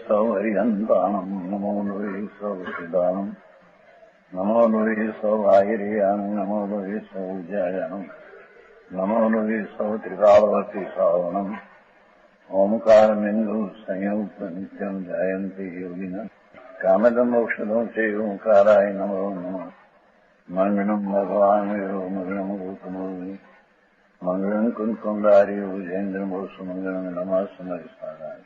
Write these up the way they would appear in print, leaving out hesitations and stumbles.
सौ हरिहंताणम् नमो लोये सौ सिदानम् नमो लोये सौ आयर्याम् नमो लोये सौ जयानम् नमो लोये सौ त्रिकालवती सावनम् ओंकारमिन्दु संयुक्त नित्यम् जयन्ति योगिनः कामदम् औषधम् च ओंकाराय नमो नमः मंगलम् भगवान् वीरो मंगलम् गौतमोऽग्नि मंगलम् कुन्कुण्डार्यो भुजेन्द्रमोऽस्तु मंगलम् नमः समरिसाराय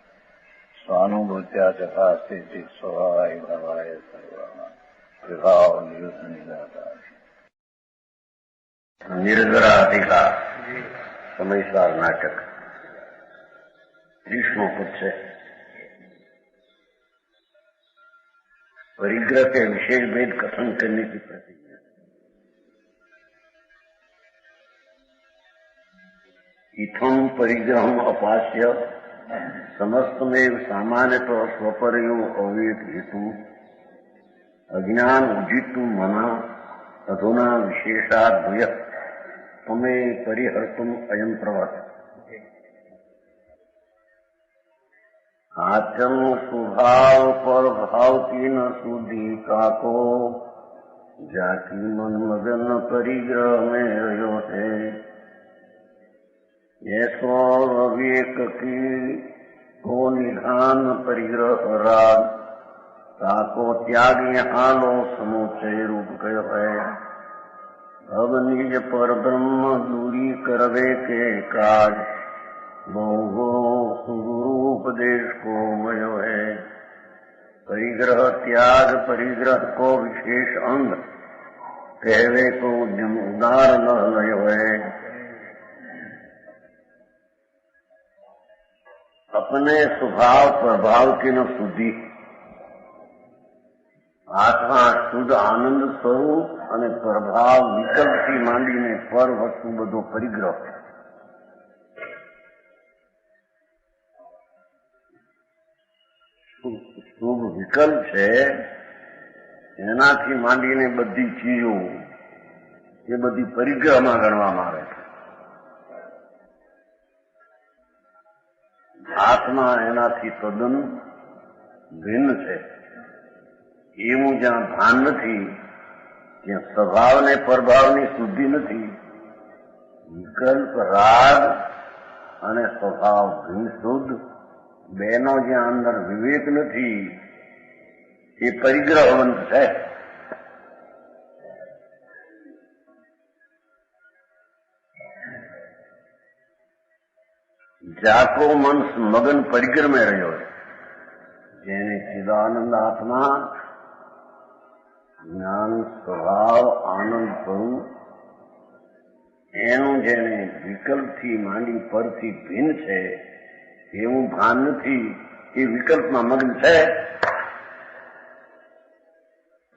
स्वानुभूत्या चकास्ते स्वभावाय भवाय सर्वभाव निर्जराधिका समयसार नाटक ग्रीष्म पुच्छ परिग्रह के विशेष भेद कथन करने की प्रतिज्ञा। इथम परिग्रहम अपास्य समस्तमेव सामान्यतः स्वपरयो अविवेक हेतु अज्ञान उजितु मना अधुना विशेषाद् भूयः तमे परिहर्तुम अयम प्रवर्त। आचम स्वभाव पर भाव की न सुधी काको जाति मन मगन परिग्रह में रहो है। ये स्व अविवेक की को निधान परिग्रह राग ताको त्यागी हालो समुचय रूप कयो है। अब निज पर ब्रह्म दूरी करवे के काज बहु सुगुरु उपदेश को मयो है। परिग्रह त्याग परिग्रह को विशेष अंग कहवे को उद्यम उदार न लयो है। अपने स्वभाव प्रभाव की न शुद्धि आत्मा शुद्ध आनंद स्वरूप અને પ્રભાવ વિકલ્પથી માંડીને પર વસ્તુ બધો પરિગ્રહ। શુભ વિકલ્પ છે એનાથી માંડીને બધી ચીજો એ બધી પરિગ્રહમાં ગણવામાં આવે છે। આત્મા એનાથી તદ્દન ભિન્ન છે। એવું જ્યાં ભાન નથી ત્યાં સ્વભાવ ને પ્રભાવની શુદ્ધિ નથી। વિકલ્પ રાગ અને સ્વભાવ ભિન્ન શુદ્ધ બેનો જ્યાં અંદર વિવેક નથી એ પરિગ્રહવંત છે। जाको मन मगन परिग्रह में रह्यो है। जेने चिदानंद आत्मा ज्ञान स्वभाव आनंद स्वरूप एनु जेने विकल्प थी मांडी पर थी भिन्न छे एवं भान थी ये विकल्प में मग्न है।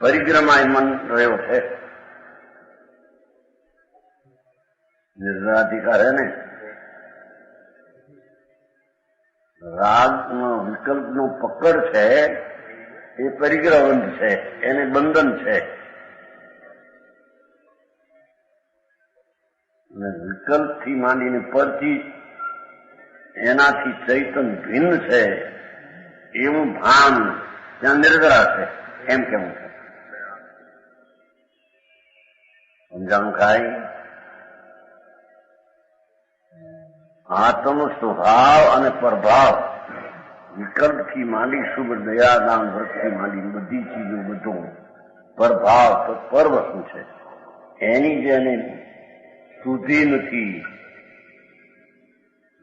परिग्रह में मन रह्यो है। निर्जराधिकार है ने राग नो विकल्प नो पकड़ है એ પરિગ્રહવંત છે એને બંધન છે। વિકલ્પથી માંડીને પરથી એનાથી ચૈતન ભિન્ન છે એવું ભાન ત્યાં નિર્જરા છે એમ કેવું છે। સમજાણું ખાય। આત્મ સ્વભાવ અને પ્રભાવ વિકલ્પથી માંડી શુભ દયાદાન વ્રતથી માંડી બધી ચીજો બધો પ્રભાવ તો પર વસ્તુ છે એની જેને શુદ્ધિ નથી।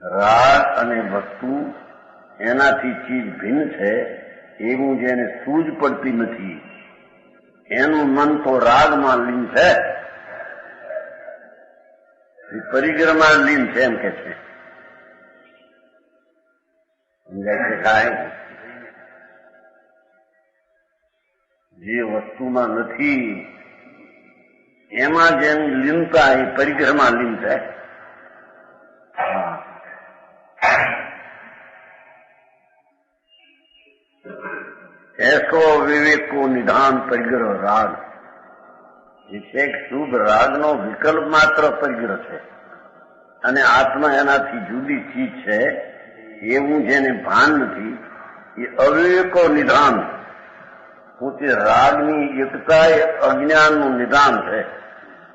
રાગ અને વસ્તુ એનાથી ચીજ ભિન્ન છે એવું જેને સૂઝ પડતી નથી એનું મન તો રાગમાં લીન છે પરિગ્રહમાં લીન છે એમ કે છે। जैसे खाए जे वस्तु में नहीं एमा जेम लीनता है परिग्रह में लीन है। ऐसो विवेक को निधान परिग्रह राग विशेष शुभ राग नो विकल्प मात्र परिग्रह है અને આત્મા એનાથી જુદી ચીજ છે એવું જેને ભાન નથી એ અવિવેકો નિધાન, પોતે રાગની એકતા એ અજ્ઞાનનું નિધાન છે,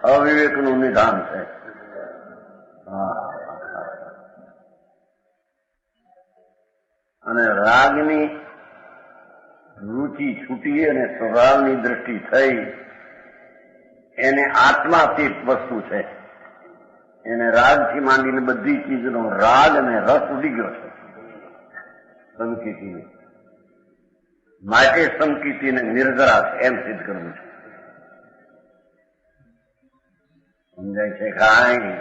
અવિવેકનું નિધાન છે. અને રાગની રુચિ છૂટી અને સ્વભાવની દ્રષ્ટિ થઈ, એને આત્માતીત વસ્તુ છે. એને રાગથી માંડીને બધી ચીજનો રાગ અને રસ ઉડી ગયો છે સમકીર્તિને. માટે સમકીર્તિને નિર્જરા છે એમ સિદ્ધ કરવું છે. સમજાય છે? કાંઈ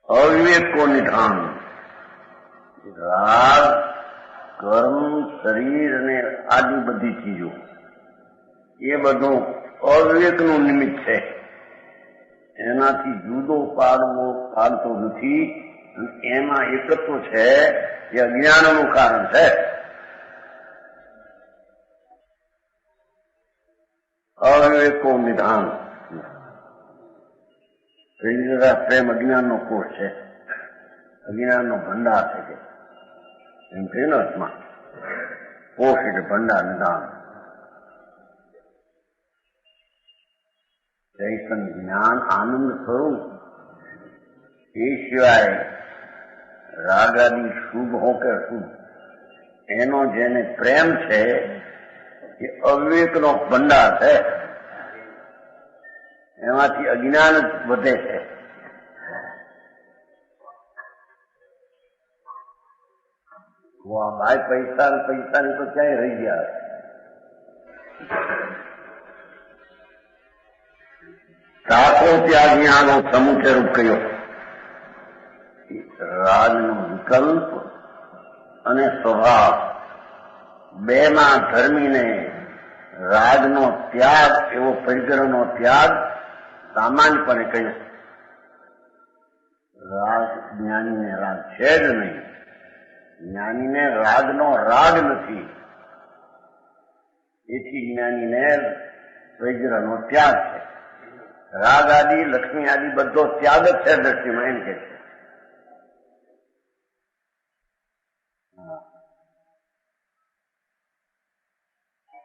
અવિવેકો નિધાન, રાગ, કર્મ, શરીર અને આદિ બધી ચીજો એ બધું અવિવેકનું નિમિત્ત છે. એનાથી જુદો પાડતો નથી. એમાં એકત્વ છે એ અજ્ઞાનનું કારણ છે. અવિવેકો નિધાન. પ્રેમ અજ્ઞાનનો કોષ છે, અજ્ઞાનનો ભંડાર છે કે એમ કહે ને અર્થમાં. કોષ એટલે ભંડાર, નિધાન. ચૈતન જ્ઞાન આનંદ સ્વરૂપ. એ સિવાય રાગાદી શુભ હો કે અશુભ, એનો જેને પ્રેમ છે એ અવિવેકનો ભંડાર છે. એમાંથી અજ્ઞાન જ વધે છે. ભાઈ પૈસાની તો ક્યાંય રહી ગયા. સાચો ત્યાગીનો સમુચય રૂપ કયો. રાજનો વિકલ્પ અને સ્વભાવ બેમાં ધર્મીને રાગનો ત્યાગ, એવો પરિગ્રહનો ત્યાગ સામાન્યપણે કહ્યું. રાગ જ્ઞાનીને રાગ છે જ નહીં. જ્ઞાનીને રાગનો રાગ નથી. એથી જ્ઞાનીને પરિગ્રહનો ત્યાગ છે. રાગ આદિ, લક્ષ્મી આદિ બધો ત્યાગ જ છે દ્રષ્ટિમાં, એમ કે છે.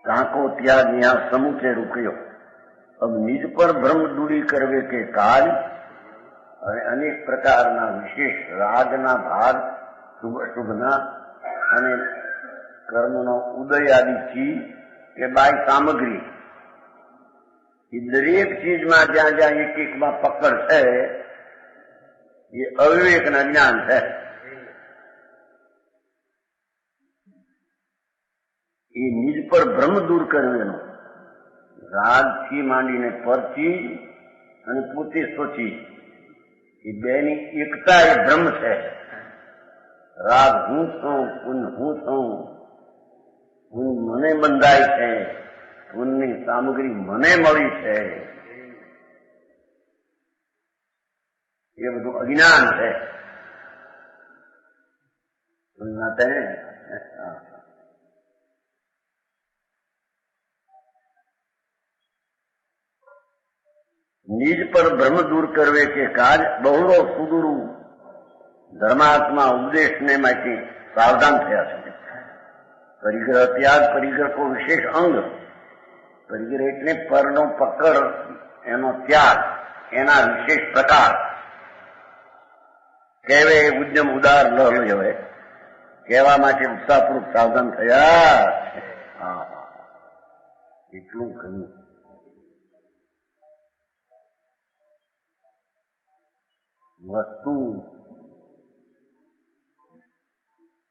કાંકો ત્યાગ यहाँ સમુચય રૂક્યો. अब निज पर भ्रम दूरी करवे के काज. હવે અનેક પ્રકારના વિશેષ રાગના ભાગ, શુભના અને કર્મનો ઉદય આદિ ચીજ કે બાય સામગ્રી, એ દરેક ચીજમાં જ્યાં જ્યાં એક એકમાં પકડ છે એ અવિવેકના જ્ઞાન છે. એ નિજ પર ભ્રમ દૂર કરવેનો. રાગથી માંડીને પરથી અને પોતે સ્વચી, એ બેની એકતા એ ભ્રમ છે. રાગ હું છું, પુન હું છું, પુન મને બંધાય છે, પુનની સામગ્રી મને મળી છે, એ બધું અજ્ઞાન છે. નિજ પર ભ્રમ દૂર કરવે કે કાજ બહુરો સુદૂરું. ધર્માત્મા ઉપદેશને માટે સાવધાન થયા છે. પરિગ્રહ ત્યાગ, પરિગ્રહ કો વિશેષ અંગ. પરિગ્રહ એટલે પરનો પકડ, એનો ત્યાગ, એના વિશેષ પ્રકાર. કહેવે ઉદ્યમ ઉદાર લહ હવે કહેવા માટે ઉત્સાહપૂર્વક સાવધાન થયા. એટલું કહ્યું.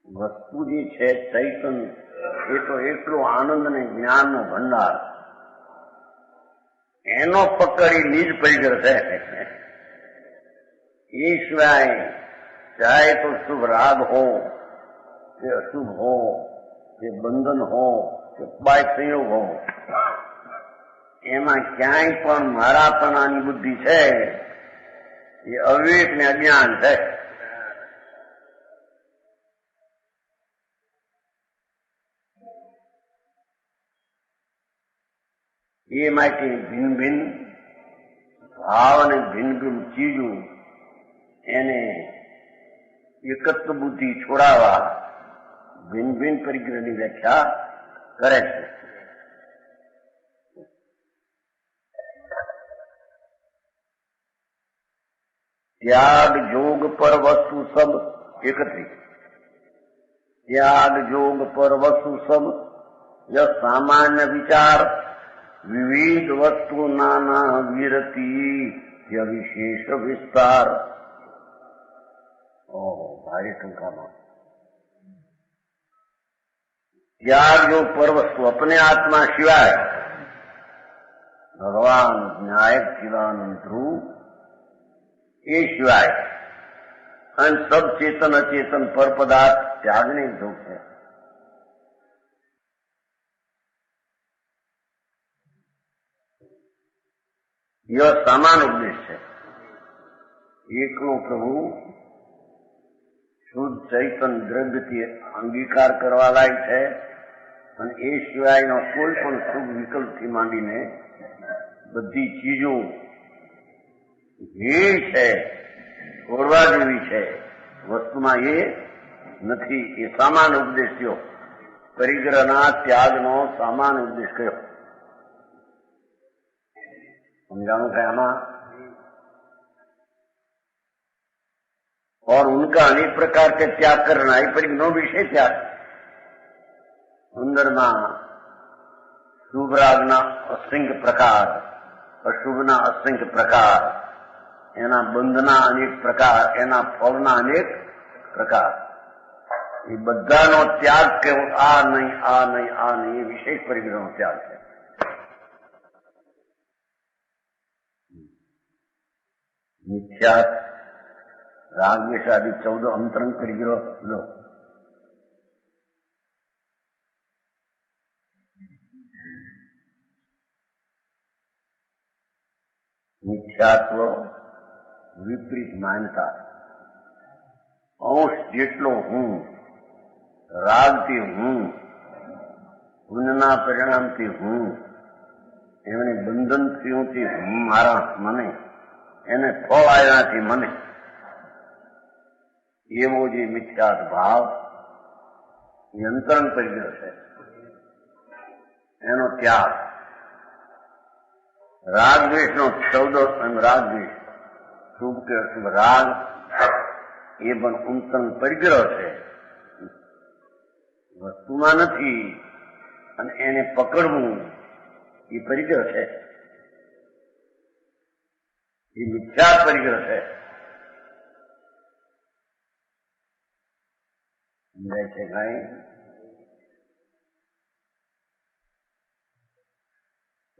વસ્તુ જે છે ચૈતન, એ તો એટલો આનંદ અને જ્ઞાનનો ભંડાર. એનો પકડી નિજ પરિગ્રહ છે. એ સિવાય ચાહે તો શુભ રાગ હો કે અશુભ હો કે બંધન હો કે બાય સંયોગ હો, એમાં ક્યાંય પણ મારાપણાની બુદ્ધિ છે. એ અવિવેક ને અજ્ઞાન છે. એ માટે ભિન્ન ભિન્ન ભાવ અને ભિન્ન ભિન્ન ચીજો એને એકત્વ બુદ્ધિ છોડાવવા ભિન્ન ભિન્ન પરિગ્રહની વ્યાખ્યા કરે છે. त्याग योग पर वस्तु सब एकत्रित. त्याग योग पर वस्तु सब यह सामान्य विचार विविध वस्तु नाना विरति यह विशेष विस्तार. भारी टंका में त्याग योग पर वस्तु अपने आत्मा सिवाय भगवान न्यायक चिदानंद ध्रुव ये सिवाय अन सब चेतन अचेतन पर पदार्थ त्यागने योग है. यह समान उपदेश है. एकलो प्रभु शुद्ध चैतन द्रव्य की अंगीकार करवा लायक है અને એ સિવાયનો કોઈ પણ શુભ વિકલ્પથી માંડીને બધી ચીજો એ છે છોડવા જેવી છે. વસ્તુમાં એ નથી. એ સામાન્ય ઉપદેશ થયો. પરિગ્રહના ત્યાગનો સામાન્ય ઉપદેશ કયો. समझाणु है आमा. और उनका अनेक प्रकार के त्याग करना ये परिग्रह विषय त्याग. अंदर शुभ रागना असंख्य प्रकार, अशुभना असंख्य प्रकार, एना बंधना अनेक प्रकार, एना फलना अनेक प्रकार. ये बधानो त्याग के आ नहीं आ नहीं आ नहीं ये विशेष परिग्रह त्याग है. मिथ्या राग द्वेष आदि 14 अंतरंग परिग्रह लो. मिथ्यात्व विपरीत मान्यता. अंश जेटलो हूं रागती हूं पुण्यना परिणामती हूं एमने बंधन थी हूं मारा मने એને ફળ આવ્યાથી મને એવો જે મિથ્યાત ભાવ એ અંતરંગ પરિગ્રહ છે. એનો ત્યાગ. રાગ દ્વેષનો 14 રાગ દ્વેષ શુભ કે અશુભ રાગ એ પણ અંતરંગ પરિગ્રહ છે. વસ્તુમાં નથી અને એને પકડવું એ પરિગ્રહ છે. ये मिथ्या परिग्रह है. जैसे कहें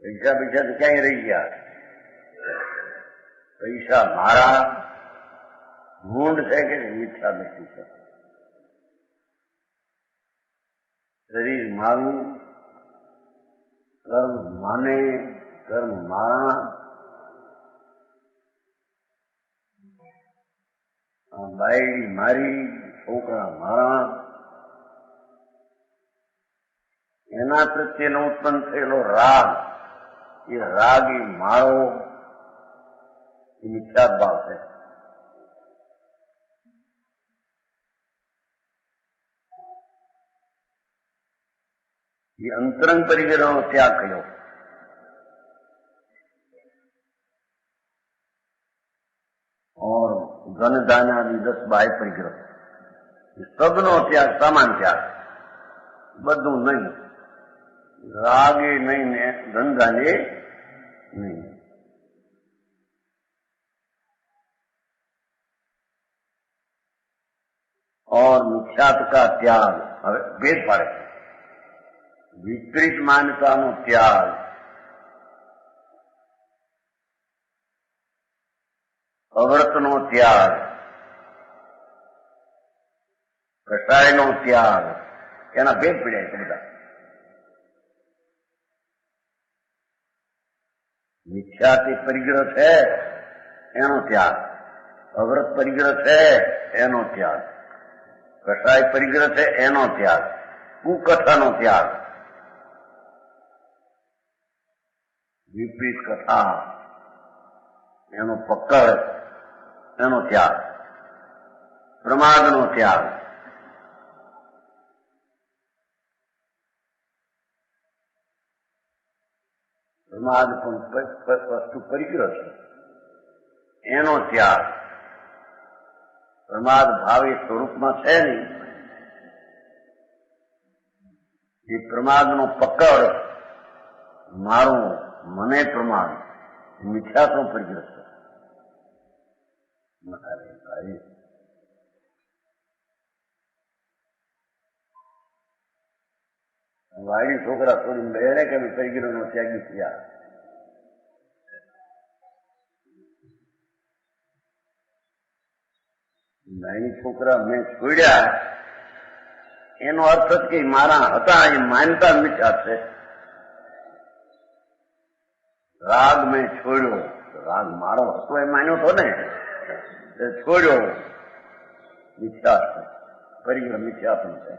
पैसा पैसा तो क्या ही रही गया. पैसा मारा ढूंढ है कि मिथ्या दृष्टि है. शरीर मारू कर्म माने कर्म मारा बाई मारी छोकरा मारा एना प्रत्येनो उत्पन्न थयेलो राग ये रागी मारो ये मिथ्या भाव है. ये अंतरंग परिग्रह त्याग करो. और धन दान आदि 10 बाह्य परिग्रह सबनो त्याग सामान त्याग. बधु नहीं. रागे नहीं ने धंधा ने नहीं. और मिथ्यात का त्याग હવે ભેદ પાડે. વિપરીત માન્યતાનો ત્યાગ, અવ્રતનો ત્યાગ, કસાયનો ત્યાગ એના ભેદ પડ્યા છે બધા. મિથ્યાથી પરિગ્રહ છે એનો ત્યાગ, અવ્રત પરિગ્રહ છે એનો ત્યાગ, કસાય પરિગ્રહ છે એનો ત્યાગ, કુકથાનો ત્યાગ, વિપરીત કથા એનો પકડ એનો ત્યાગ, પ્રમાદનો ત્યાગ. પ્રમાદ પણ વસ્તુ પરિગ્રહ છે, એનો ત્યાગ. પ્રમાદ ભાવે સ્વરૂપમાં છે નહીં. એ પ્રમાદનો પકડ, મારું મને પ્રમાદ, મિથ્યાત્વ પરિગ્રહ છે. વાડી છોકરા છોડીને બેને કે પરિગ્રહનો ત્યાગી થયા. નાની છોકરા મેં છોડ્યા એનો અર્થ જ કે મારા હતા એ માનતા મિથ્યા છે. રાગ મેં છોડ્યો, રાગ મારો હતો એ માન્યો હતો ને, છોડ્યો મિથ્યા છે, પરિગ્રહ મિથ્યા પણ છે.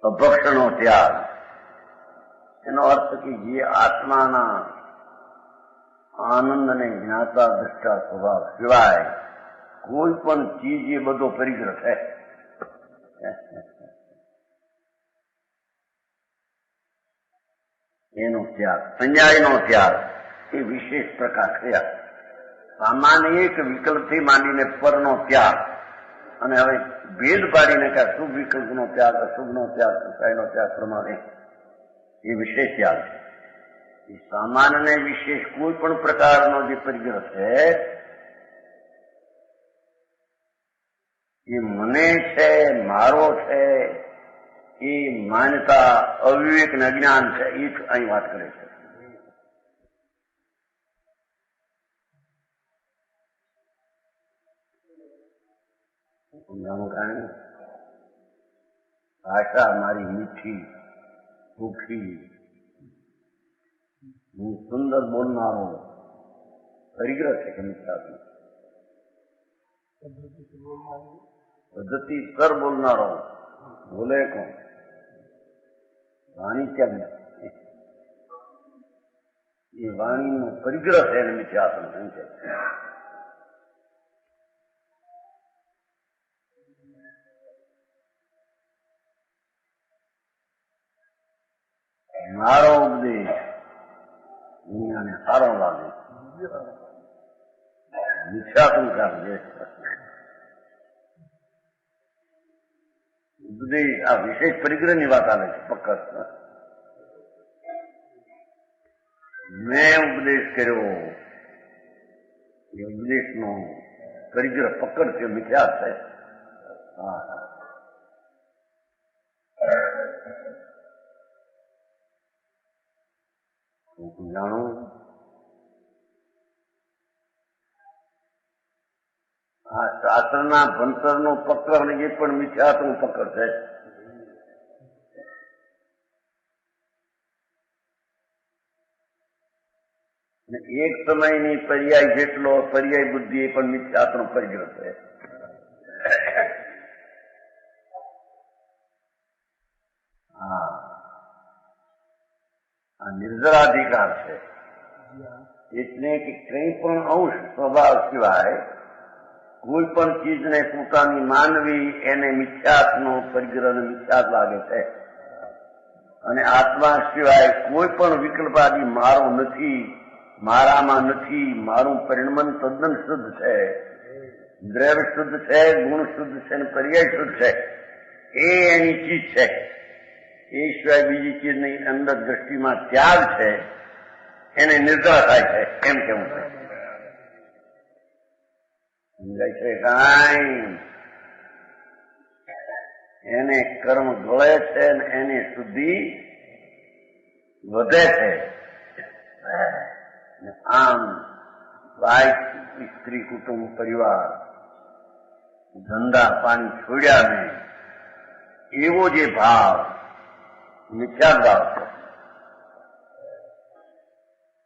અભક્ષનો ત્યાગ, એનો અર્થ કે જે આત્માના આનંદને જ્ઞાતા દ્રષ્ટા સ્વભાવ સિવાય કોઈ પણ ચીજ એ બધો પરિગ્રહ છે. એનો ત્યાગ. સંજ્ઞાનો ત્યાગ એ વિશેષ પ્રકાર થયા. સામાન્ય એક વિકલ્પથી માંડીને પરનો ત્યાગ, અને હવે ભેદ પાડીને કે શુભ વિકલ્પનો ત્યાગ, અશુભનો ત્યાગ, સુખાયનો ત્યાગ પ્રમાણે એ વિશેષ ત્યાગ છે. એ સામાન્ય ને વિશેષ કોઈ પણ પ્રકારનો જે પરિગ્રહ છે એ મને છે, મારો છે, એ માન્યતા અવિવેક ને અજ્ઞાન છે. એ અહીં વાત કરે છે. ભાષા મારી મીઠી, સુખી, હું સુંદર બોલનારો પરિગ્રહ છે કે મિથ્યાત્વ? પદ્ધતિ સર બોલનારો બોલે કોણ? વાણી કેમ? એ વાણીનો પરિગ્રહ છે એને મિથ્યાત્વ છે. મારો ઉપદેશ દુનિયાને સારો લાગે, મિથ્યાત્વ છે. ઉપદેશ આ વિશેષ પરિગ્રહની વાત આવે છે. પકડ મેં ઉપદેશ કર્યો, એ ઉપદેશનો પરિગ્રહ પકડ છે, મિથ્યા છે. જાણો આ શાસ્ત્રના ભણતરનો પકડ એ પણ મિથ્યાત્વ પકડ છે. એક સમયની પર્યાય જેટલો પર્યાય બુદ્ધિ એ પણ મિથ્યાત્વ પરિગ્રહ છે. આ નિર્જરાધિકાર છે. એટલે કે કંઈ પણ અંશ સ્વભાવ સિવાય કોઈ પણ ચીજને પોતાની માનવી એને મિથ્યાત્વનો પરિગ્રહ મિથ્યાત્વ લાગે છે. અને આત્મા સિવાય કોઈ પણ વિકલ્પાદી મારો નથી, મારામાં નથી, મારું પરિણમન તદ્દન શુદ્ધ છે, દ્રવ્ય શુદ્ધ છે, ગુણ શુદ્ધ છે, અને પર્યાય શુદ્ધ છે. એ એની ચીજ છે. એ સિવાય બીજી ચીજની અંદર દ્રષ્ટિમાં ત્યાગ છે, એને નિર્ધાર થાય છે. એમ કેવું છે? સમજાય છે? કાંઈ એને કર્મ ગળે છે ને એની શુદ્ધિ વધે છે. આમ વાઇફ, સ્ત્રી, કુટુંબ, પરિવાર, ધંધા પાણી છોડ્યા ને એવો જે ભાવ મિથ્યા ભાવ છે.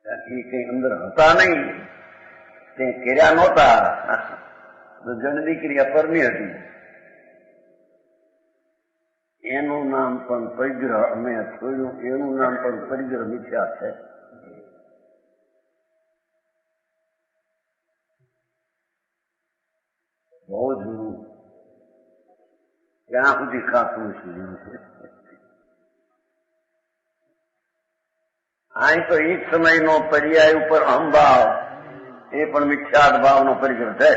એ કઈ અંદર હતા નહીં, તે કર્યા નહોતા. જણની ક્રિયા પરની હતી. એનું નામ પણ પરિગ્રહ. અમે છોડ્યું એનું નામ પણ પરિગ્રહ મિથ્યા છે. બહુ જૂનું ત્યાં સુધી ખાતું છે. અહીં તો એક સમયનો પર્યાય ઉપર અહંભાવ એ પણ મિથ્યાદ ભાવનો પરિગ્રહ છે.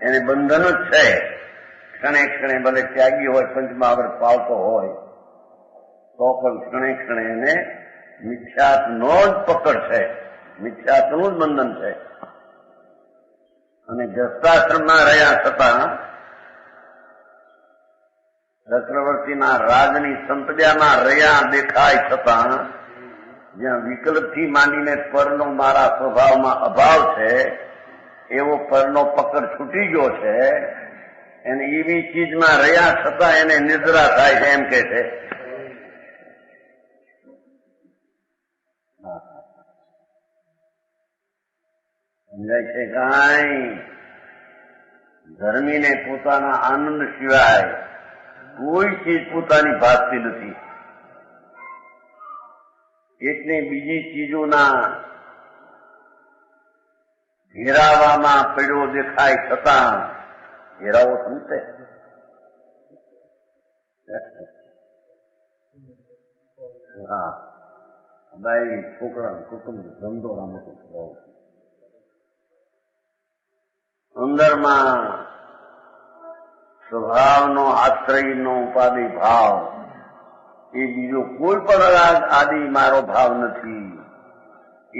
એને બંધન જ છે. ક્ષણે ક્ષણે ભલે ત્યાગી હોય, પંચમહાવૃત પાવતો હોય તો પણ ક્ષણે ક્ષણે એને મિથ્યાત્વનો જ પકડ છે, મિથ્યાત્વનું જ બંધન છે. અને ગૃહસ્થાશ્રમમાં રહ્યા છતાં ચક્રવર્તીના રાજની સંતજામાં રહ્યા દેખાય છતાં જ્યાં વિકલ્પથી માંડીને પરનો મારા સ્વભાવમાં અભાવ છે એવો પરનો પકડ છૂટી ગયો છે. એને એવી ચીજમાં રહ્યા છતાં એને નિદ્રા થાય છે એમ કે છે. સમજાય છે કાંઈ? ધર્મીને પોતાના આનંદ સિવાય કોઈ ચીજ પોતાની ભાસતી નથી. એટલે બીજી ચીજોના ઘેરાવામાં પડ્યો દેખાય છતાં ઘેરાવો સમજે. હા, ભાઈ છોકરા કુટુંબ ધંધો મોટો થયો અંદરમાં સ્વભાવનો આશ્રયનો ઉપાધિ ભાવ એ બીજો કોઈ પણ રાગ આદિ મારો ભાવ નથી.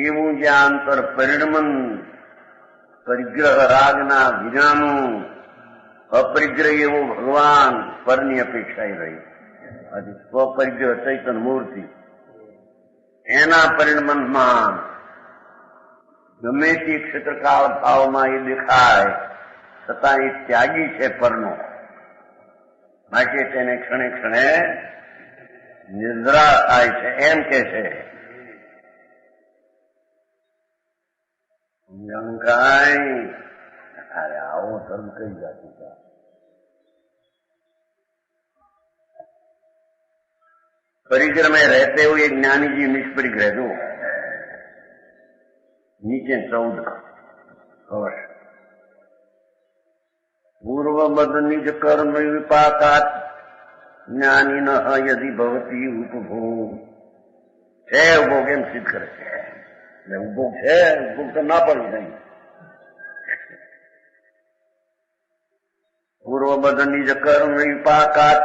એવું જ્યાં અંતર પરિણમન પરિગ્રહ રાગના વિનાનું અપરિગ્રહ એવો ભગવાન પરની અપેક્ષાએ રહી. હજી સ્વપરિગ્રહ ચૈતન મૂર્તિ એના પરિણમનમાં ગમે તે ક્ષેત્રકાળ ભાવમાં એ દેખાય છતાં એ ત્યાગી છે પરનો. માટે તેને ક્ષણે ક્ષણે નિદ્રા થાય છે એમ કે છે. કાંઈ અરે આવો ધર્મ કઈ જાતિ का? परिग्रह में रहते हुए ज्ञानी जी निष्परिग्रह दो नीचे 14 वर्ष पूर्वबद्ध निज कर्म विपाकात ज्ञानी न यदि भवती उपभोग है उपभोग एम सिद्ध करे છે. ઉપભોગ છે, ઉપભોગ તો ના પડવું નહીં. પૂર્વબદ્ધ નિજ કર્મ વિપાકાત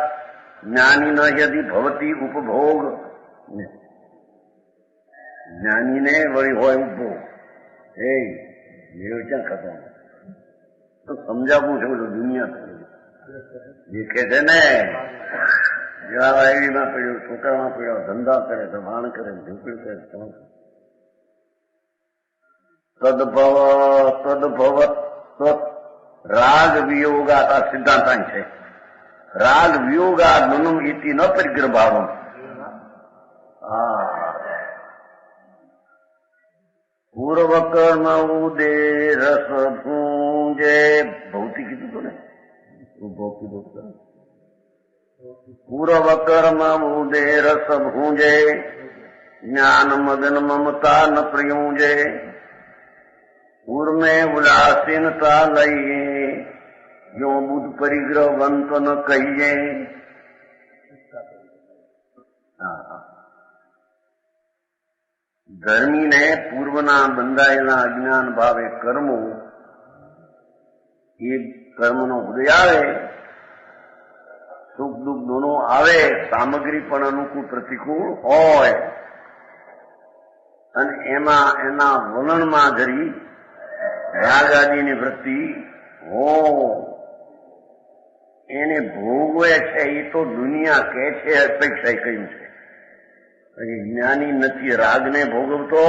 જ્ઞાની ન યદિ ભવતી ઉપભોગ. જ્ઞાનીને વળી હોય ઉપભોગ. એ ક્યાં ખતમ તો સમજાવવું છે બધું દુનિયા દેખે છે ને. જેવા વાયડીમાં પડ્યો, છોકરામાં પડ્યો, ધંધા કરે, દબાણ કરે, ઝૂંપડી કરે, તદભવ રાગ વિયોગાત આ સિદ્ધાંત છે. રાગ વિયોગાદ મનમ ઇતિ ન પરિગ્રહ ભાવમ. પૂર્વ કર્મ ઉદે રસ ભૂંજે. ભૌતિક કીધું તો ને, ભોગ કીધું. પૂર્વ કર્મ ઉદે રસ ભૂંજે જ્ઞાન મદન મમતા ન પ્રયુંજે. પૂર્વ में उदासीनता लइए जो बुद्ध परिग्रह वंत न कहिए. ધર્મીને પૂર્વના બંધાયેલા અજ્ઞાન ભાવે કર્મો એ કર્મનો ઉદય આવે, સુખ દુઃખ દોનો આવે, સામગ્રી પણ અનુકૂળ પ્રતિકૂળ હોય અને એમાં એના વલણમાં જરી રાગ આદિની વૃત્તિ હો એને ભોગવે છે. એ તો દુનિયા કે છે, અપેક્ષા કહ્યું છે. જ્ઞાની નથી રાગને ભોગવતો,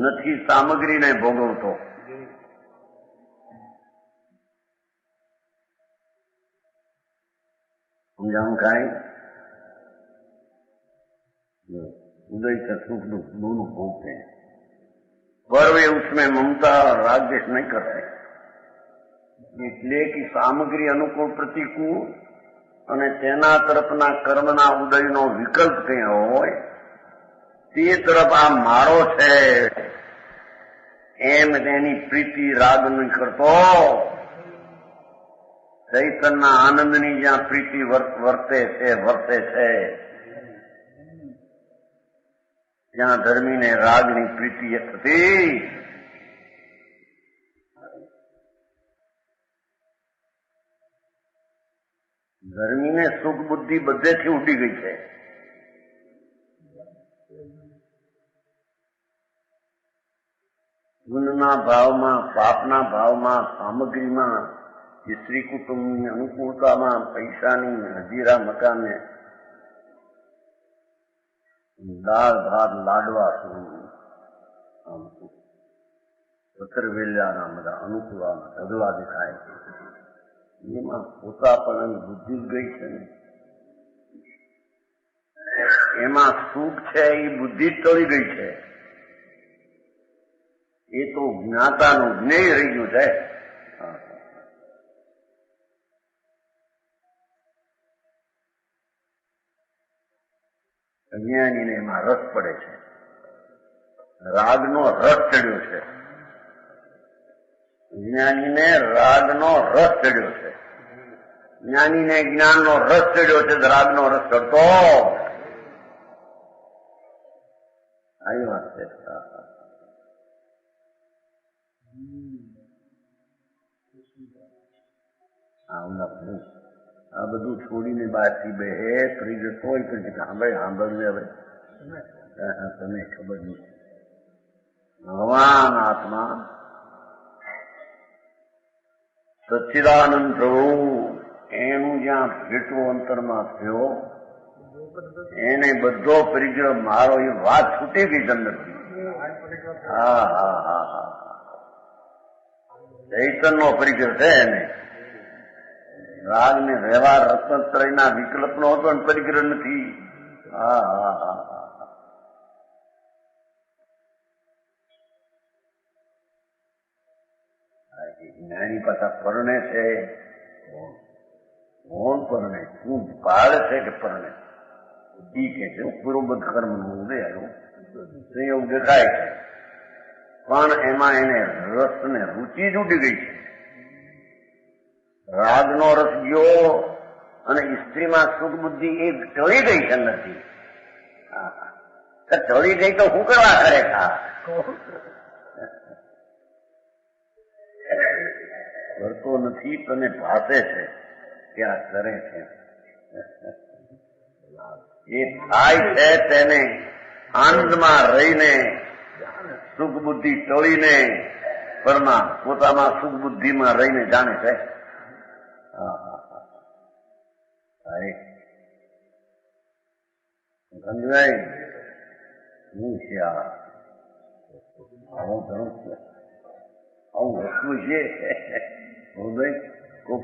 નથી સામગ્રીને ભોગવતો. સમજાવું કાંઈ? उदय का सुख दुख दोनों भोगते हैं, पर वे उसमें ममता और राग देश नहीं करते, इसलिए कि सामग्री अनुकूल प्रतिकूल અને તેના તરફના કર્મના ઉદયનો વિકલ્પ કંઈ હોય તે તરફ આ મારો છે એમ તેની પ્રીતિ રાગની કરતો ચૈતનના આનંદની જ્યાં પ્રીતિ વર્તે છે ત્યાં ધર્મીને રાગની પ્રીતિ થતી. ધર્મીને સુખ બુદ્ધિ બધેથી ઉડી ગઈ છે. ગુણના ભાવમાં, પાપના ભાવમાં, સામગ્રીમાં, સ્ત્રી કુટુંબની અનુકૂળતામાં, પૈસાની, હજીરા મકાને, દાળ ભાત લાડવા પતરવેલિયાના બધા અનુકૂળાના ઢગલા દેખાય છે. એમાં પોતાપણાની બુદ્ધિ જ ગઈ છે ને. એમાં સુખ છે એ બુદ્ધિ જ ટળી ગઈ છે. એ તો જ્ઞાતાનું જ્ઞેય રહી ગયું છે. અજ્ઞાનીને એમાં રસ પડે છે. રાગનો રસ ચડ્યો છે. જ્ઞાનીને રાગનો રસ ચડ્યો છે. જ્ઞાનીને જ્ઞાનનો રસ ચડ્યો છે. રાગનો રસ ચડતો આવી વાત છે. આ બધું છોડીને બહારથી બે ફરી જતો હોય તો સાંભળને હવે તમે ખબર નહીં. ભગવાન આત્મા સચ્ચિદાનંદ પ્રભુ એનું જ્યાં ભેટવો અંતરમાં થયો એને બધો પરિગ્રહ મારો એ વાત છૂટી ગઈ અંદરથી. હા હા હા હા ચૈતનનો પરિગ્રહ છે એને. રાગ ને વ્યવહાર રત્નત્રયના વિકલ્પનો હતો અને પરિગ્રહ નથી. હા હા હા હા જ્ઞાની પાછા પરણે છે. કોણ પરણે? તું પાડે છે કે પરણે? ઈ કે છે પૂર્વબદ્ધ કર્મ નું ઉદય સંયોગ દેખાય છે, પણ એમાં એને રસ ને રૂચિ જ ઉડી ગઈ છે. રાગનો રસ ગયો અને સ્ત્રીમાં સુખ બુદ્ધિ એ ટળી ગઈ છે નથી. ટળી ગઈ તો શું કરવા કરે? કરતો નથી તને ભાષે છે કે આ કરે છે. એ થાય છે તેને આનંદમાં રહીને સુખ બુદ્ધિ ટળીને પોતામાં સુખ બુદ્ધિમાં રહીને જાણે છે. સમજાય શું છે? આવું ઘણું આવું વસ્તુ છે.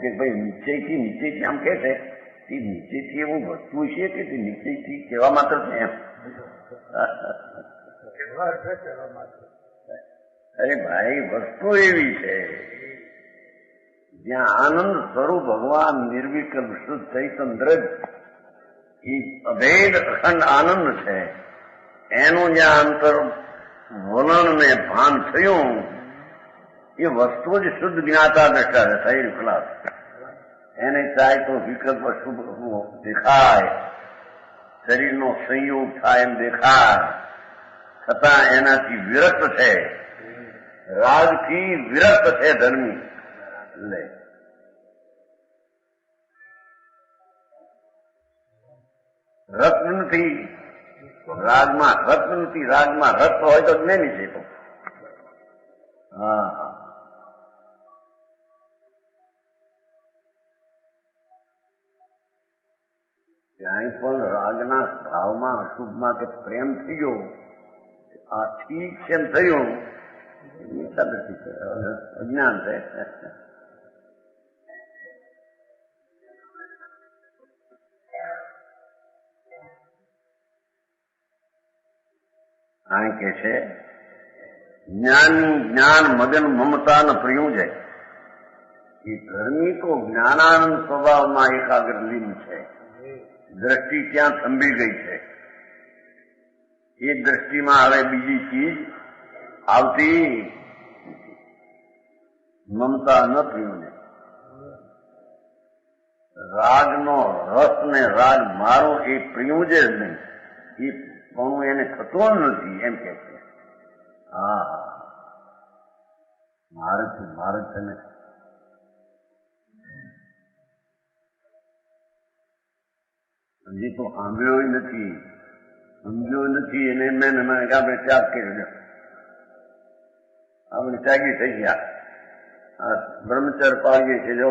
કે ભાઈ નીચેથી આમ કે છે તે નીચેથી એવું વસ્તુ છે કે તે નીચેથી કહેવા માત્ર છે એમ. અરે ભાઈ વસ્તુ એવી છે જ્યાં આનંદ સ્વરૂપ ભગવાન નિર્વિકલ્પ શુદ્ધ ચૈતન દ્રજ એ અભેદ અખંડ આનંદ છે. એનું જ્યાં અંતર વલણ ને ભાન થયું એ વસ્તુ જ શુદ્ધ જ્ઞાતા દ્રષ્ટા છે. થઈ ખલાસ. એને ચાહે તો વિકલ્પ શુભ દેખાય, શરીરનો સંયોગ થાય એમ દેખાય, છતાં એનાથી વિરક્ત છે. રાગથી વિરક્ત છે ધર્મી. રસ નથી રાગમાં, રસ નથી રાગમાં. રસ હોય તો જ્ઞાની છે. હા હા ક્યાંય પણ રાગના ભાવમાં અશુભમાં કે પ્રેમ થઈ ગયો, આ ઠીક છે એમ થયું, અજ્ઞાન છે. આ કે છે જ્ઞાન મગન મમતા ન પ્રિયું છે. એ ધર્મી તો જ્ઞાનાનંદ સ્વભાવમાં એકાગ્રલીન છે. દ્રષ્ટિ ત્યાં થંભી ગઈ છે. એ દ્રષ્ટિમાં હવે બીજી ચીજ આવતી મમતા ન પ્રિયોને. રાગનો રસ ને રાગ મારો એ પ્રિયું જ નહીં, એ પણ એને થતો નથી એમ કે છે. હા, મારે છે ને હજી તો સાંભળ્યો નથી, સમજ્યો નથી. એને મેં આપણે ત્યાગ કર્યો, આપણે ત્યાગી થઈ ગયા. આ બ્રહ્મચર્ય પાડીએ છે જો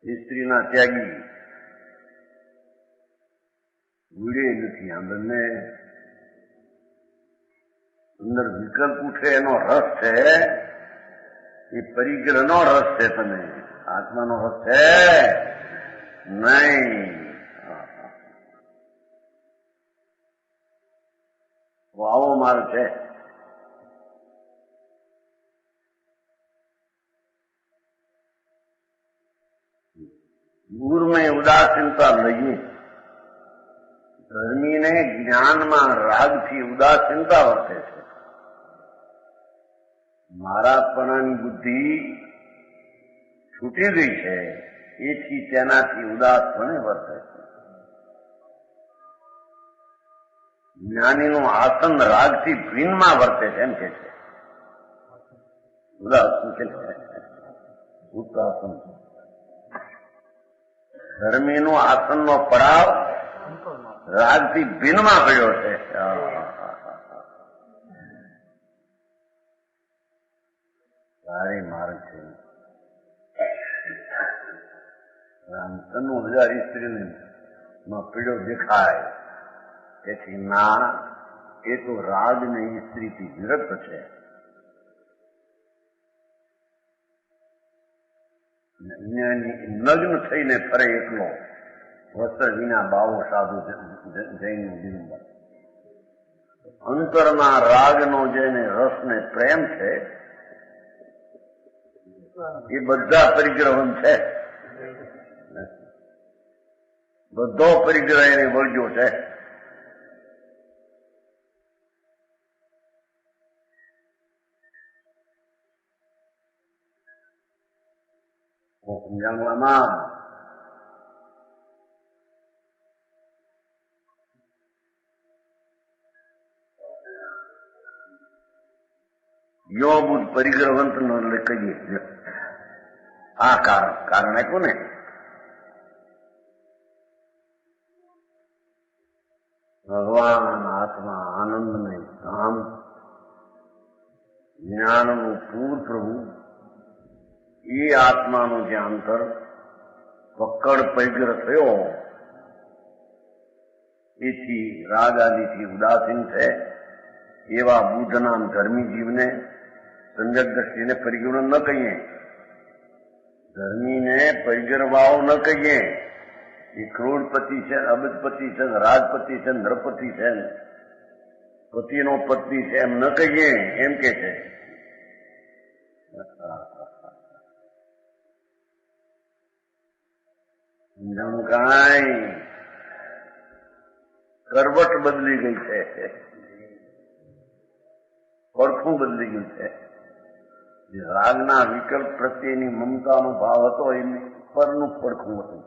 સ્ત્રીના ત્યાગી ભૂલે નથી. આ બંને અંદર વિકલ્પ ઉઠે એનો રસ છે, એ પરિગ્રહનો રસ છે. તમે આત્માનો રસ છે નહીં. આવો માર્ગ છે. ગુરુમાં ઉદાસીનતા લઈએ. ધર્મીને જ્ઞાનમાં રાગથી ઉદાસીનતા વર્તે છે. મારાપણાની બુદ્ધિ છૂટી ગઈ છે, એથી તેનાથી ઉદાસપણે વર્તે છે. જ્ઞાનીનું આસન રાગથી ભીનમાં વર્તે છે એમ કે છે. ઉદાસન કે ઉદાસન. ધર્મીનું આસનનો પડાવ રાગથી ભીનમાં પડ્યો છે. સારી માર્ગ છે. રામચંદ્ર 1000 સ્ત્રીને પીડો દેખાય. તેથી ના, એ તો રાગ ને સ્ત્રીથી વિરક્ત છે. નગ્ન થઈને ફરે એકલો, વસ્ત્ર વિના બાવો સાધુ જૈનનું બિંબ. અંતરના રાગનો જેને રસને પ્રેમ છે એ બધા પરિગ્રહન છે. બધો પરિગ્રહ એને વળગ્યો છે. સમજાવવામાં યો બુદ્ધ પરિગ્રહવંત નો કહીએ. આ કારણ આપ્યું ને. ભગવાન આત્મા આનંદમય ધામ, જ્ઞાનનું પૂર પ્રભુ, એ આત્માનું જે અંતર પકડ પરિગ્રહ થયો, એથી રાગ આદિથી ઉદાસીન છે. એવા બુદ્ધ નામ ધર્મી જીવને સંજક દ્રષ્ટિને પરિગ્રહ ન કહીએ, ધર્મીને પરિગ્રહવાઓ ન કહીએ. એ કરોડપતિ છે, અબજપતિ છે, રાજપતિ છે, નૃપતિ છે, પતિનો પત્ની છે એમ ન કહીએ, એમ કે છે. સમજાણું કાંઈ કરવટ બદલી ગઈ છે, પડખું બદલી ગયું છે. જે રાગના વિકલ્પ પ્રત્યેની મમતાનો ભાવ હતો એની પરનું પડખું હતું.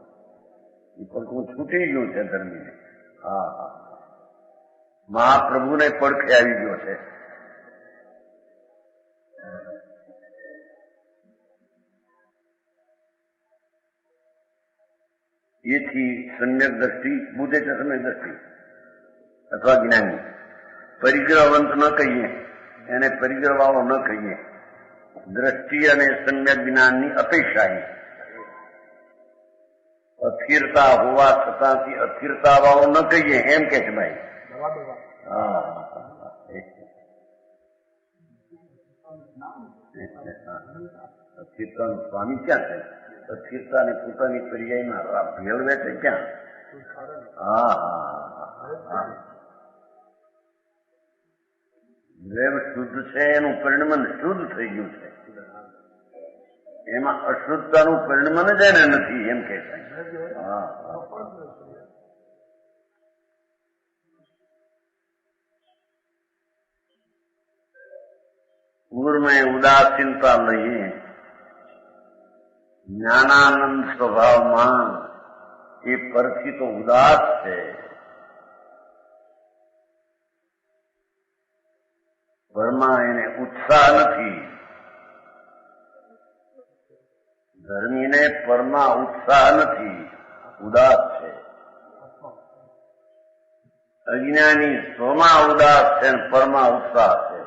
એ પડખું છૂટી ગયું છે ધર્મીને. હા, મહાપ્રભુને પડખે આવી ગયો છે. એથી સમ્યક દ્રષ્ટિ, બુદ્ધ એટલે સમ્યક દ્રષ્ટિ અથવા જ્ઞાની. પરિગ્રહવંત ન કહીએ, એને પરિગ્રહવાળો ન કહીએ. દ્રષ્ટિ અને સમ્યક જ્ઞાનની અપેક્ષા. અસ્થિરતા હોવા છતાંથી અસ્થિરતા વાળો ન કહીએ એમ કે છે ભાઈ. અસ્થિરતાનું સ્વામી ક્યાં છે? અસ્થિરતા ને પોતાની પર્યાયમાં ભેળવે છે ક્યાં? દેવ શુદ્ધ છે, એનું પરિણમન શુદ્ધ થઈ ગયું છે. એમાં અશુદ્ધતાનું પરિણમન જ એને નથી એમ કે છે. હા, પૂર્ણમાં ઉદાસીનતા લઈએ જ્ઞાનાનંદ સ્વભાવમાં એ પરથી તો ઉદાસ છે. પરમાં એને ઉત્સાહ નથી. ધર્મીને પરમાં ઉત્સાહ નથી, ઉદાસ છે. અજ્ઞાની સ્વમાં ઉદાસ છે અને પરમાં ઉત્સાહ છે.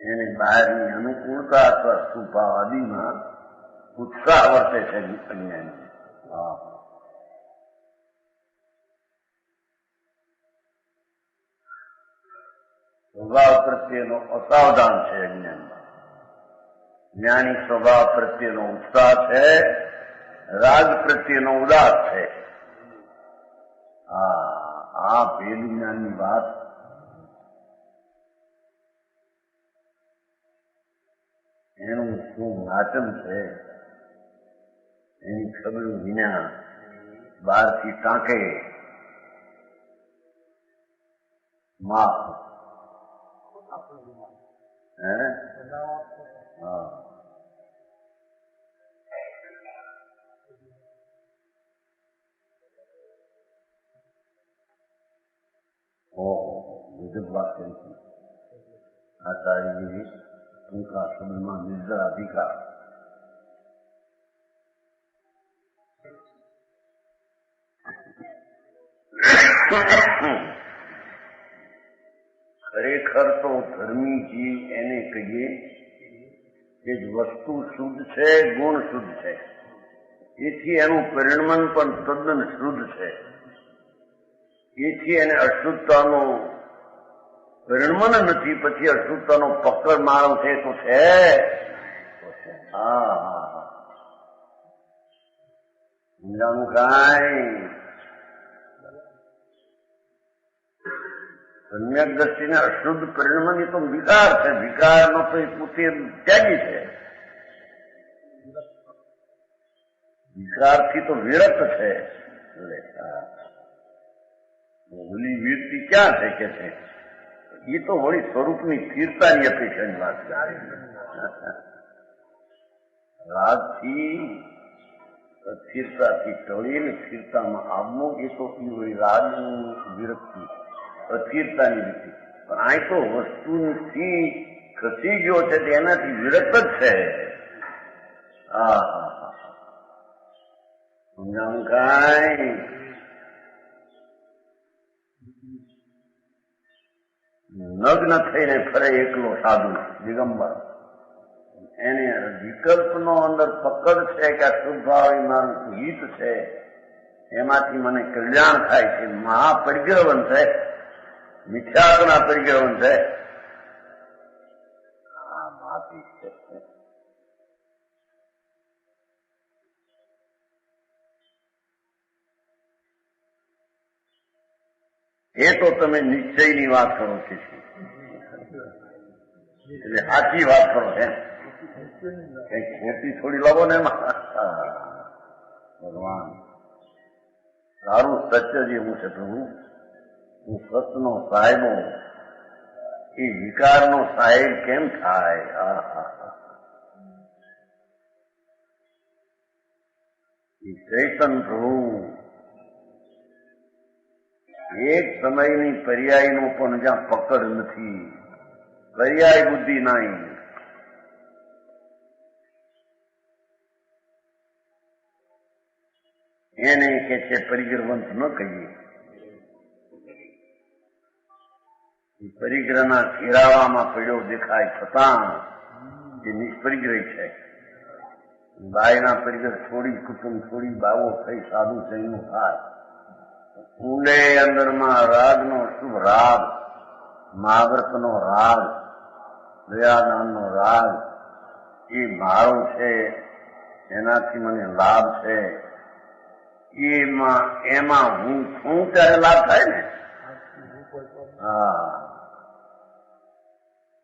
એને બહારની અનુકૂળતા અથવા સ્વભાવ આદિમાં ઉત્સાહ વર્તે છે અજ્ઞાની. હા, સ્વભાવ પ્રત્યેનો અસાવધાન છે અજ્ઞાનમાં. જ્ઞાની સ્વભાવ પ્રત્યેનો ઉત્સાહ છે, રાગ પ્રત્યેનો ઉદાસ છે. આ ભેદ જ્ઞાનની વાત એનું શું વાચન છે એની ખબર વિના બહારથી ટાંકે માપ. વિગત વાત કરી છે આચાર્યજી ટૂંકા શબ્દમાં નિર્જળ અધિકાર. ખરેખર તો ધર્મી જીવ એને કહીએ કે વસ્તુ શુદ્ધ છે, ગુણ શુદ્ધ છે, એથી એનું પરિણમન પણ તદ્દન શુદ્ધ છે. એથી એને અશુદ્ધતાનો પરિણમન નથી, પછી અશુદ્ધતાનો પકડ મારો છે તો છે. હા, સમજાણું કાંઈ? સમ્યક દ્રષ્ટિને અશુદ્ધ પરિણમન એ તો વિકાર છે. વિકારનો તો એ પોતે ત્યાગી છે. વિકારથી તો વિરક્ત છે. ઓલી વીરતી ક્યાં છે કે છે? એ તો વળી સ્વરૂપની સ્થિરતાની અપેક્ષાની વાત કરે. રાગથી અસ્થિરતાથી ટળીને સ્થિરતામાં આવવું એ તો વળી રાગની વિરક્તિ, અસ્થિરતાની રીતિ. પણ આ તો વસ્તુથી ખસી ગયો છે તેનાથી વિરક્ત જ છે. સમજાવું કાંઈ? નગ્ન થઈને ફરે એકલો સાધુ દિગંબર, એને વિકલ્પનો અંદર પકડ છે કે આ શુદ્ધભાવ મારું હિત છે, એમાંથી મને કલ્યાણ થાય છે. મહાપરિગ્રહન છે, મિથ્યાત્વના પરિગ્રહન છે. આ માથી છે. એ તો તમે નિશ્ચયની વાત કરો છો, એટલે સાચી વાત કરો છે. કઈ ખોટી થોડી લાવો ને એમાં. ભગવાન સારું સત્ય જે હું છે પ્રભુ, હું સતનો સાહેબો એ વિકારનો સાહેબ કેમ થાય? એ ચૈતન પ્રભુ એક સમયની પર્યાયનો પણ જ્યાં પકડ નથી, પર્યાય બુદ્ધિ નહીં. એને કે છે પરિગ્રહવંત ન કહીએ. પરિગ્રહના ઘેરાવામાં પડ્યો દેખાય છતાં એ નિષ્પરિગ્રહી છે. બાયના પરિગ્રહ છોડી, કુટુંબ છોડી, બાવો થઈ સાધુ જૈનું થાય. ઊંડે અંદરમાં રાગનો શુભ રાગ, મહાવ્રતનો રાગ, દયાદાનનો રાગ એ મારો છે, એનાથી મને લાભ છે. એમાં હું છું ત્યારે લાભ થાય ને. હા,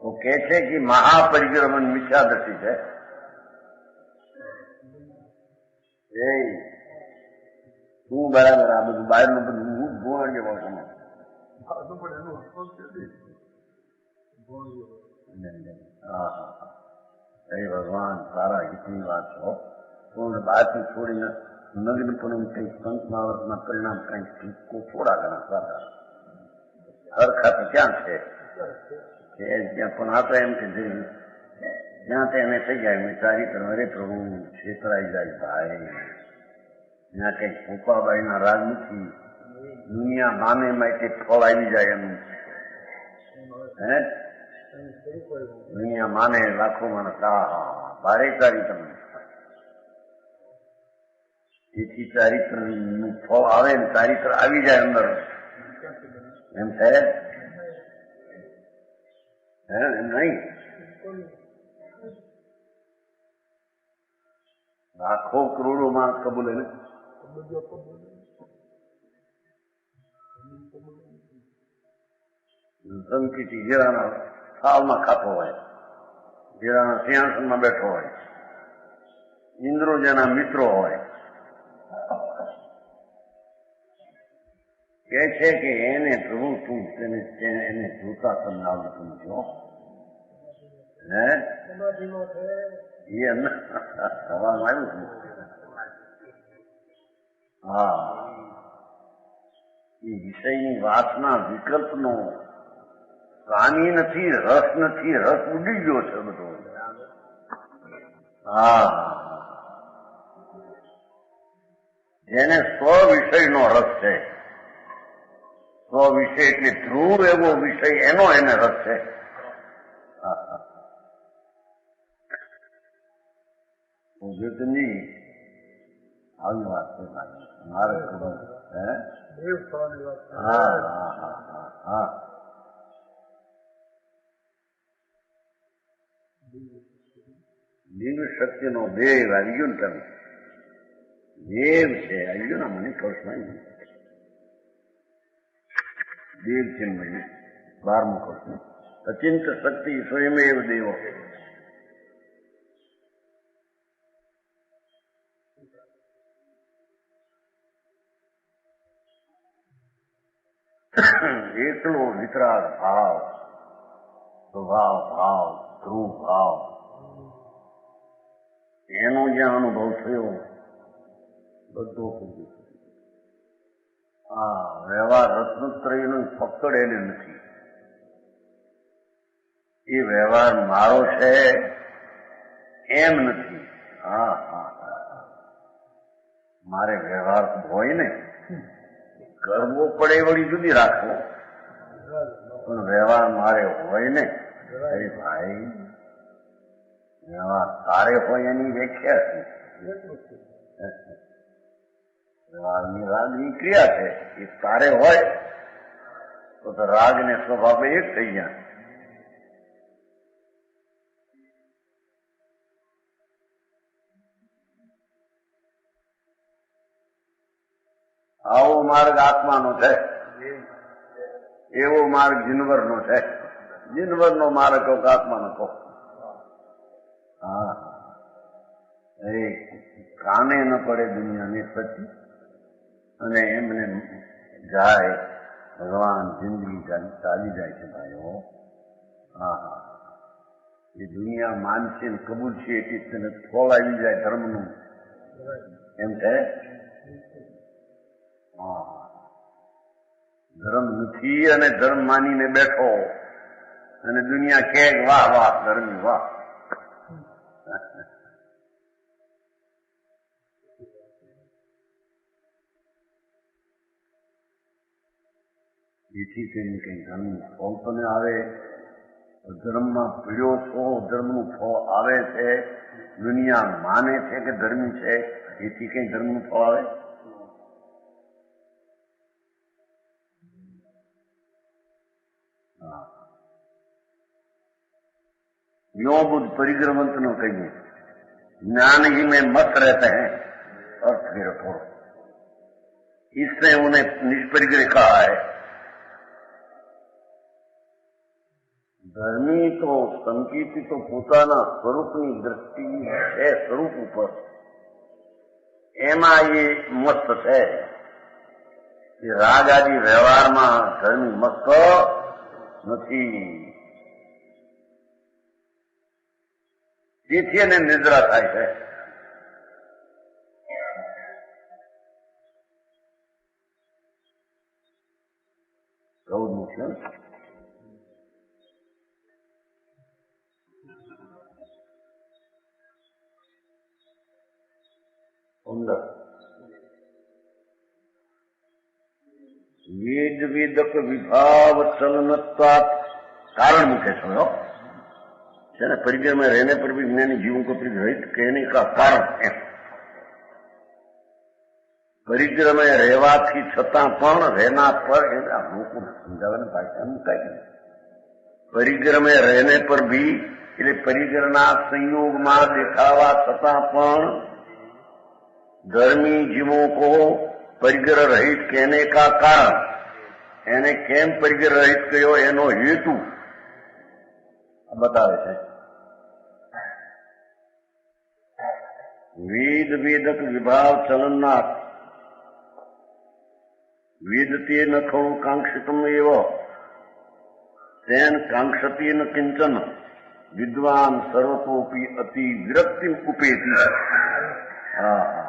તો કે છે કે મહાપરિક્રમણ મિથ્યાદશી છે. એ શું બરાબર આ બધું બહારનું બધું હું ભોળીએ વળશે. હા હા, એ ભગવાન સારા હિતની વાત છો. પૂર્ણ બહારથી છોડીને નગ્નપણું કંઈક સંત મહાવતના પરિણામ કંઈક થોડા ઘણા સારા સરખા તો ક્યાં છે ત્યાં. પણ આ તો એમ કે જ્યાં તેને થઈ જાય ચારિત્ર અરે પ્રભુ છેતરાઈ જાય ભાઈ. ત્યાં કઈ ભૂપાબાઈના રાગ નથી. દુનિયા માને માટે ફળ આવી જાય એનું. હે દુનિયા માને લાખો માણસ ભારે ચારિત્ર. તેથી ચારિત્ર નું ફળ આવે ને ચારિત્ર આવી જાય અંદર એમ છે. હે નહીં લાખો કરોડો માણસ કબૂલે ને. ધમકીથી જીરાના થાળમાં ખાતો હોય, જીરાના સિંહાસનમાં બેઠો હોય, ઇન્દ્રો જેના મિત્રો હોય, કે છે કે એને પ્રભુ તું એને જોતા તમને આવડતું જો. હે એ સવાલ આવ્યું છું. હા, એ વિષયની વાસના વિકલ્પનો પ્રાણી નથી, રસ નથી, રસ ઉડી ગયો છે બધો. હા, જેને સ્વ વિષયનો રસ છે, સ્વ વિષય એટલે ધ્રુવ એવો વિષય એનો એને રસ છે. નહીં આવી વાત છે મારે ખબર. હા હા હા હા, દિવ્ય શક્તિનો દેવ આવી ગયો ને તમે. દેવ છે આવી ગયો ને મને કૃષ્ણ દેવ છે. મને 12મું કૃષ્ણ અચિંત શક્તિ સ્વયમેવ દેવો. એકલો વિતરાગ ભાવ, સ્વભાવ ભાવ, ધ્રુવ ભાવ એનો જ્યાં અનુભવ થયો બધો પૂરું. હા, વ્યવહાર રત્નત્રયની પકડ એને નથી. એ વ્યવહાર મારો છે એમ નથી. હા હા, મારે વ્યવહાર હોય ને કરવો પડે વળી જુદી રાખવો, પણ વ્યવહાર મારે હોય ને. અરે ભાઈ, વ્યવહાર તારે હોય એની વ્યાખ્યા છે. વ્યવહારની રાગની ક્રિયા છે એ તારે હોય તો રાગ ને સ્વભાવ એક થઈ ગયા. આવો માર્ગ આત્માનો છે, એવો માર્ગ જીનવરનો છે. જીનવરનો માર્ગ કહો કે આત્માનો કહો. હા, એ કાને ન પડે દુનિયાની સચ્ચી અને એમને જાય ભગવાન જિંદગી ચાલી જાય છે ભાઈઓ. હા હા, એ દુનિયા માનશે ને કબૂલ છે એટલે તેને ફળ આવી જાય ધર્મનું એમ છે. હા, ધર્મ નથી અને ધર્મ માનીને બેઠો અને દુનિયા કે વાહ વાહ ધર્મી વાહ. જેથી કરીને કઈ ધર્મનું ફળ તમે આવે, ધર્મમાં પીડ્યો છો, ધર્મનું ફળ આવે છે, દુનિયા માને છે કે ધર્મી છે, એથી કઈ ધર્મનું ફળ આવે. यो बुद्ध परिग्रमंत नो कहिए ज्ञान ही में मत रहते हैं अर्थ फिर थोड़ा इसने उन्हें निष्परिग्रह कहा है. ધર્મી તો સંકિતી તો પોતાના સ્વરૂપની દ્રષ્ટિ છે, સ્વરૂપ ઉપર એમાં એ મસ્ત છે. રાગ આદિ વ્યવહારમાં ધર્મી મસ્ત નથી. તેથી એને નિદ્રા થાય છે. ચૌદમું છે. वेद वेदक विभाव चलनत्वात् कारण मुख्य समझो है ना. परिग्रह में रहने पर भी ज्ञानी जीवों को परिग्रहित कहने का कारण है. परिग्रह में રહેવાથી છતાં પણ રહેના पर લોકો સમજાવવાની ભાષા મુકાય. પરિગ્રહ में रहने पर भी એટલે પરિગ્રહના સંયોગમાં દેખાવા છતાં પણ धर्मी जीवों को परिग्रह रहित कहने का कारण એને કેમ પરિગ્રહ રહિત કયો એનો હેતુ બતાવે છે. વેદ વેદક વિભાવ ચલનનાથ વેદતે ન ખણુ કાંક્ષિતમ એવ તેન કાંક્ષતી ન કિંચન વિદ્વાન સર્વતોપી અતિ વિરક્તિ ઉપેતી. હા હા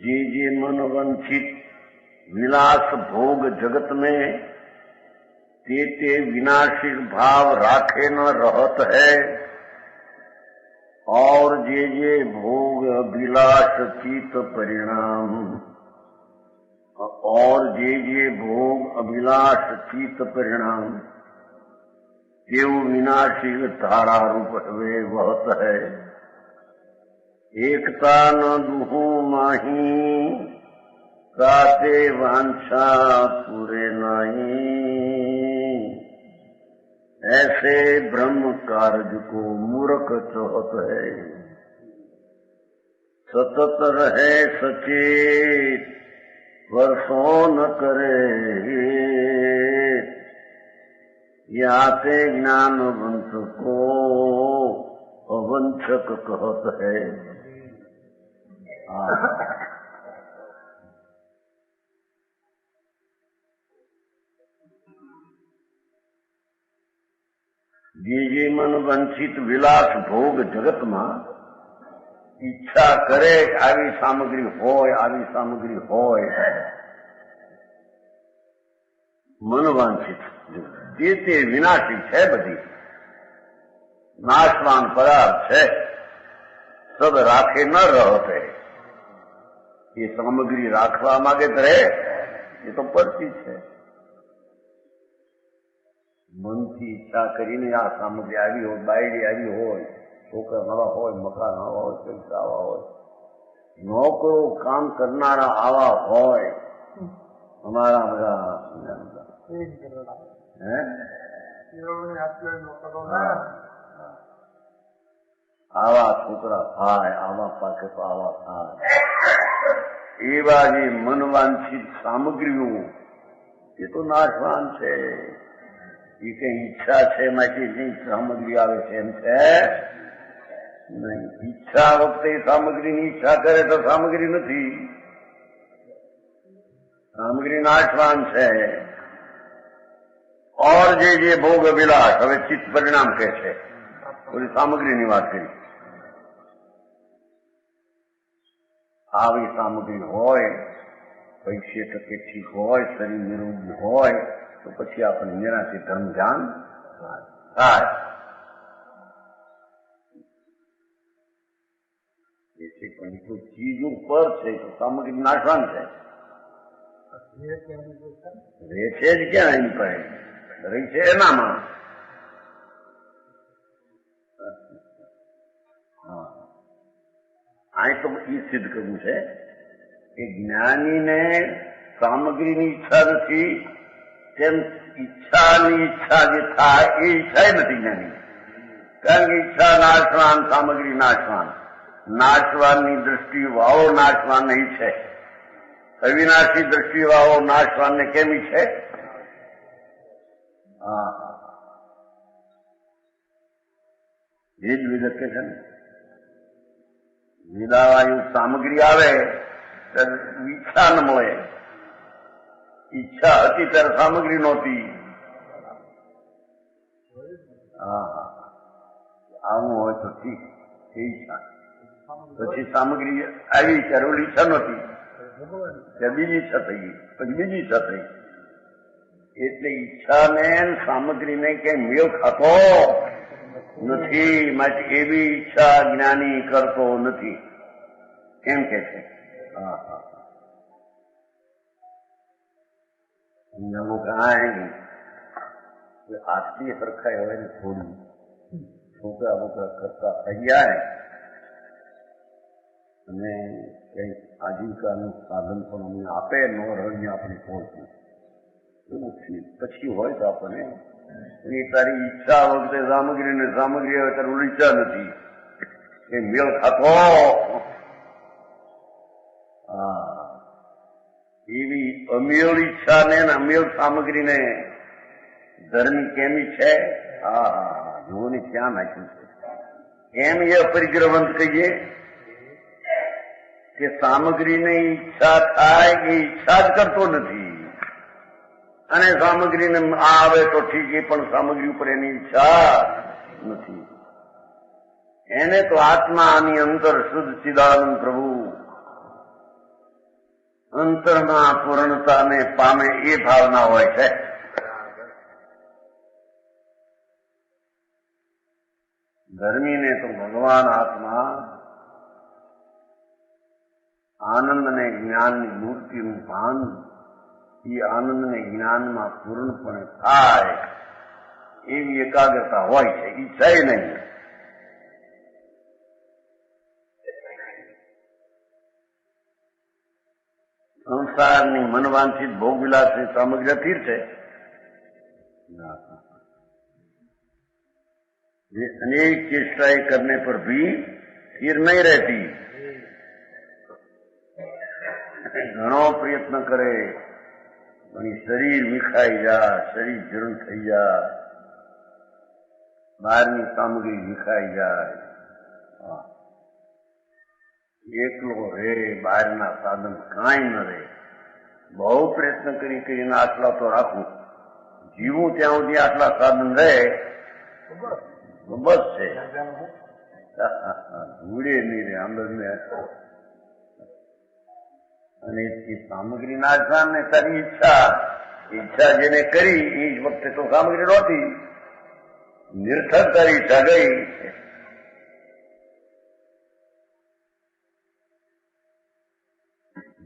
जे मन वंचित विलास भोग जगत में ते विनाशी भाव राखे न रहत है और जे भोग विलास चित परिणाम और जे भोग अभिलाष चित परिणाम तेव विनाशी धारा रूप वे वहत है. एकता न दुहू माही काते वांछा पूरे नहीं ऐसे ब्रह्म कार्य को मूर्ख चौहत है. सतत रहे सचेत वर्षों न करे याते ज्ञानवंत को अवंचक कहत है. જે મન વંચિત વિલાસ ભોગ જગતમાં ઈચ્છા કરે આવી સામગ્રી હોય મન વાંછિત તે વિનાશી છે, બધી નાશવાન પદાર્થ છે. સબ રાખે ન રહતે એ સામગ્રી રાખવા માંગે તો રહે એ તો પડતી છે. મનથી ઈચ્છા કરીને આ સામગ્રી આવી હોય, બાયડી આવી હોય, છોકરા નવા હોય, મકાન આવા હોય, પૈસા આવા હોય, નોકરો કામ કરનારા આવા હોય, અમારા બધા આવા છોકરા થાય, આવા પાકે તો આવા થાય. એવા જે મનવાંછિત સામગ્રીઓ એ તો નાશવાન છે. એ કઈ ઈચ્છા છે એમાંથી જે સામગ્રી આવે છે એમ છે નહીં. ઈચ્છા વખતે સામગ્રીની ઈચ્છા કરે તો સામગ્રી નથી, સામગ્રી નાશવાન છે. और जे भोग अभिलाष હવે ચિત્ત પરિણામ કહે છે, પૂરી સામગ્રીની વાત કરી. આવી સામગ્રી હોય, પૈસે ટકે ઠીક હોય, શરીર નિરોગી હોય તો પછી આપણને નિરાશી ધર્મ ધ્યાન થાય. પણ કોઈ ચીજ ઉપર છે તો સામગ્રી નાશવાન છે. રહે છે જ ક્યાં એની પાસે, રહી છે એનામાં. અહીં તો એ સિદ્ધ કરવું છે કે જ્ઞાનીને સામગ્રીની ઈચ્છા નથી, તેમ ઈચ્છાની ઈચ્છા જે થાય એ ઈચ્છા નથી જ્ઞાની. કારણ કે ઈચ્છા નાશવાન, સામગ્રી નાશવાન. નાશવાનની દ્રષ્ટિ વાવો નાશવાન નહીં છે. અવિનાશી દ્રષ્ટિ વાવો નાશવાનને કેમી છે? હા, વેદ વિગત કે છે ને, વેદાવાયુ સામગ્રી આવે ત્યારે ઈચ્છા ન મળે. ઈચ્છા હતી ત્યારે સામગ્રી નહોતી. હા, આવું હોય તો ઠીક, એ ઈચ્છા. પછી સામગ્રી આવી ત્યારે ઓલી ઈચ્છા નહોતી, ત્યાં બીજી ઈચ્છા થઈ ગઈ, પછી બીજી ઈચ્છા થઈ. એટલે ઈચ્છાને સામગ્રીને કઈ મેળ ખાતો નથી. માટે એવી ઈચ્છા જ્ઞાની કરતો નથી એમ કે છે. હા હા, સમજાવું કાંઈ આટલી સરખાઈ હોય ને થોડી છોકરા બોકરા કરતા થઈ જાય અને કઈ આજીવિકાનું સાધન પણ અમને આપે, નો રહીને આપણે પહોંચવું એવું છે. પછી હોય તો આપણને એની તારી ઈચ્છા વખતે સામગ્રી ને સામગ્રી હવે તારું ઈચ્છા નથી એ મેળ ખાતો. હા, એવી અમેળ ઈચ્છા ને અમેળ સામગ્રીને ધર્મી કેમી છે? હા હા, જોની ક્યાં નાખ્યું છે. એમ એ અપરિગ્રહવંત કહીએ કે સામગ્રીને ઈચ્છા થાય એ ઈચ્છા જ કરતો નથી, અને સામગ્રીને આવે તો ઠીક, એ પણ સામગ્રી ઉપર એની ઈચ્છા નથી. એને તો આત્માની અંતર શુદ્ધ ચિદાનંદ પ્રભુ અંતરમાં પૂર્ણતાને પામે એ ભાવના હોય છે. ધર્મીને તો ભગવાન આત્મા આનંદ અને જ્ઞાનની મૂર્તિનું ભાન એ આનંદ ને જ્ઞાનમાં પૂર્ણપણે થાય એવી એકાગ્રતા હોય છે, ઈચ્છા એ નહીં. સંસારની મનવાંછિત ભોગવિલાસની સામગ્રી સ્થિર છે. ये अनेक चेष्टाएं करने पर भी स्थिर नहीं रहती. घणो प्रयत्न करे પણ શરીર વિખાઈ જાય, શરીર જીર્ણ થઈ જાય, બહારની સામગ્રી વિખાઈ જાય. એકલો રે, બહારના સાધન કાંઈ ન રહે. બહુ પ્રયત્ન કરી કરીને આટલા તો રાખું, જીવું ત્યાં સુધી આટલા સાધન રહે બસ છે. ભૂડે નહીં રે આંબરને. અને એ સામગ્રી નાશવાન ને તારી ઈચ્છા જેને કરી એ જ વખતે તો સામગ્રી નહોતી, નિર્થક તારી ઈચ્છા ગઈ.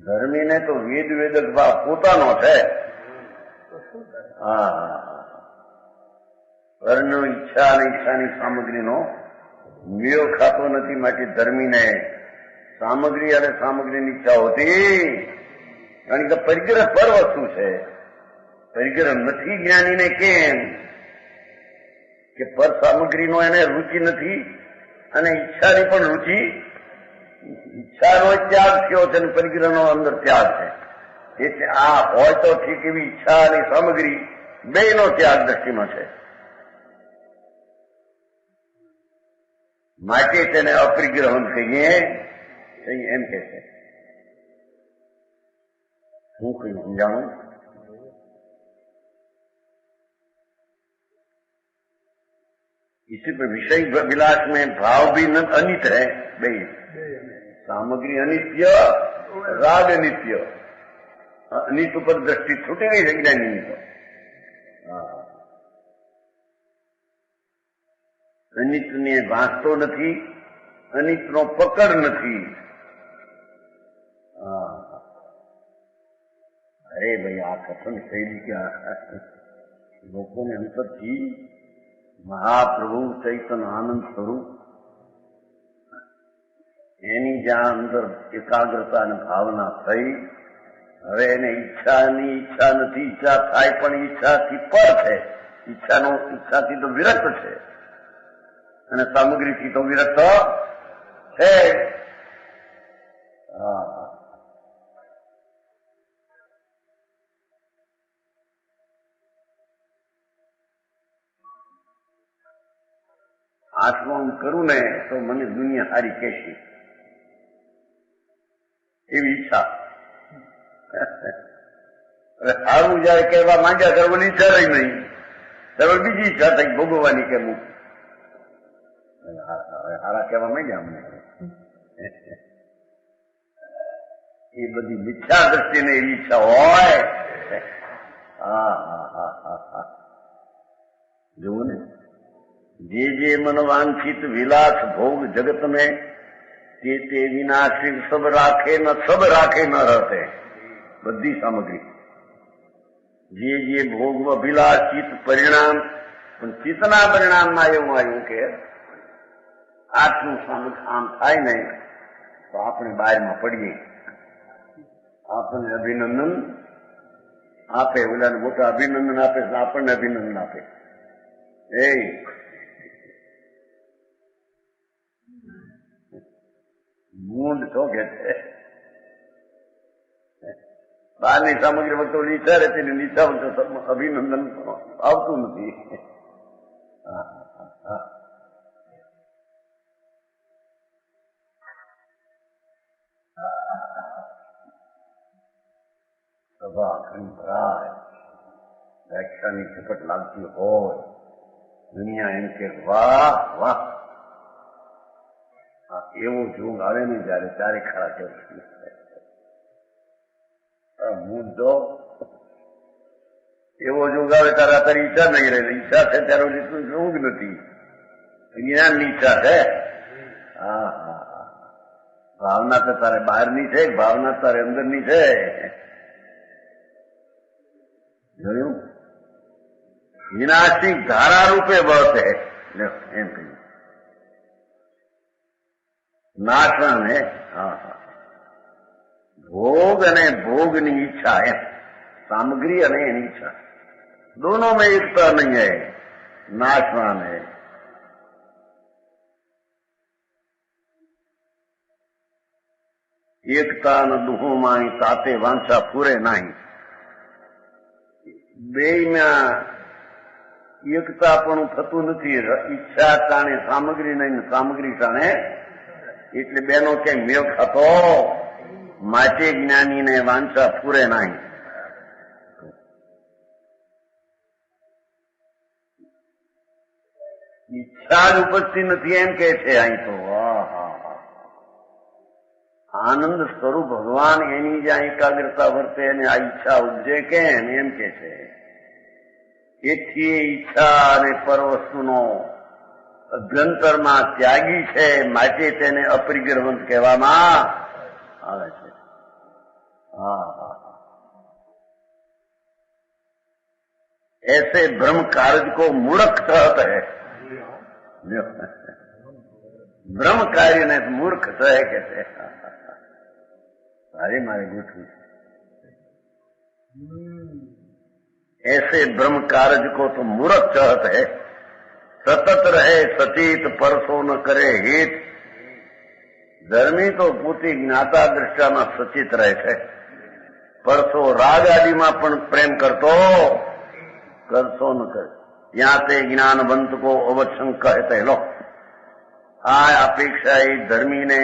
ધર્મીને તો વેદ વેદક ભાવ પોતાનો છે. હા, પરનો ઈચ્છા અને ઈચ્છાની સામગ્રીનો મેળ ખાતો નથી. માટે ધર્મીને સામગ્રી અને સામગ્રીની ઈચ્છા હોતી, કારણ કે પરિગ્રહ પર વસ્તુ છે. પરિગ્રહ નથી જ્ઞાનીને કેમ કે પર સામગ્રીનો એને રુચિ નથી અને ઈચ્છાની પણ રુચિ. ઈચ્છાનો ત્યાગ થયો છે અને પરિગ્રહનો અંદર ત્યાગ છે. એટલે આ હોય તો ઠીક, એવી ઈચ્છા અને સામગ્રી બેયનો ત્યાગ દ્રષ્ટિમાં છે. માટે તેને અપરિગ્રહન કહીએ એમ કે છે. હું કઈ સમજાણું? इसी पर विषय विलास में भाव भी अनित है. भाई सामग्री अनित्य, राग अनित्य. अनित पर दृष्टि छूटे नहीं है ज्ञानी तो. અનિતને વાંચતો નથી, અનિતનો પકડ નથી. અરે ભાઈ, આ કથન શૈલી કે લોકોને અંતરથી મહાપ્રભુ ચૈતન્ય આનંદ સ્વરૂપ એની જ્યાં અંદર એકાગ્રતા અને ભાવના થઈ, હવે એને ઈચ્છાની ઈચ્છા નથી. ઈચ્છા થાય પણ ઈચ્છાથી પર છે, ઈચ્છાથી તો વિરક્ત છે. અને સામગ્રીથી તો વિરક્ત છે. આત્મા કરું ને તો મને દુનિયા સારી કહેશે એવી ઈચ્છા. સારું જયારે કહેવા માંગ્યા ત્યારે બોલી ઈચ્છા રહી નહીં, ત્યારે બીજી ઈચ્છા થઈ ભોગવવાની કે હું હારા કહેવા માંગ્યા અમને. એ બધી મિથ્યા દ્રષ્ટિને એવી ઈચ્છા હોય. જોવું ને, જે જે मन वांछित विलास भोग जगत में ते विनाशिक सब राखे न रहते. बधी सामग्री जे भोग अभिलाष चित्त परिणाम, પણ ચિત્તના પરિણામમાં એવું આવ્યું કે આટલું આમ થાય નહીં તો આપણે બહારમાં પડીએ. આપણને અભિનંદન આપે, ઓલાને મોટા અભિનંદન આપે, આપણને અભિનંદન આપે. એ મૂંડ છો કે છે બહારની સામગ્રી વખતે નીચા રહે તેની નીચા વખતે અભિનંદન આવતું નથી. સભા ખંભરાય, વ્યાખ્યાની ઝપટ લાગતી હોય, દુનિયા એમ કે વાહ વાહ. એવું જોગ આવે ને જયારે ચારે ખરા કે મુદ્દો એવો જોગ આવે ત્યારે અત્યારે ઈચ્છા નહીં રહે. ઈચ્છા છે ત્યારે એટલું જોગ નથી, જ્ઞાનની ઈચ્છા છે. ભાવના તો તારે બહારની છે, ભાવના તારે અંદરની છે. જોયું, વિનાશિક ધારા રૂપે બળતે એમ કહ્યું. નાશવાન હે. ભોગ અને ભોગની ઈચ્છા એમ, सामग्री અને એની ઈચ્છા दोनों में एकता नहीं है, नाशवान है. એકતા ન દુહોમાં તાતે વાંછા પૂરે નહીં. બેયમાં એકતા પણ થતું નથી. ઈચ્છા ટાણે સામગ્રી નહીં, સામગ્રી ટાણે એટલે બેનો ક્યાંય મેળ ખાતો માટે જ્ઞાનીને વાંછા પૂરે નહીં. ઈચ્છા જ ઉપજતી નથી એમ કે છે. અહીં તો આનંદ સ્વરૂપ ભગવાન એની જ્યાં એકાગ્રતા વર્તે અને આ ઈચ્છા ઉપજે કેમ એમ કે છે. એથી ઈચ્છા અને પરવસ્તુનો અભ્યંતરમાં ત્યાગી છે, માટે તેને અપરિગ્રહવંત કહેવામાં આવે છે. ऐसे ब्रह्म कार्य को मूर्ख कहते हैं. ब्रह्म कार्य ने मूर्ख કહે કે છે. अरे मारे गुठू ऐसे ब्रह्म कार्य को तो मूर्ख कहते है. सतत रहे सचित परसो न करे हित. ધર્મી તો પોતે જ્ઞાતા દ્રષ્ટામાં સચિત રહે છે, પરસો રાગ આદિમાં પણ પ્રેમ કરતો ન કરે. ત્યાં તે જ્ઞાનવંત કો અવશ્ય કહેતે. લો આ અપેક્ષા એ ધર્મીને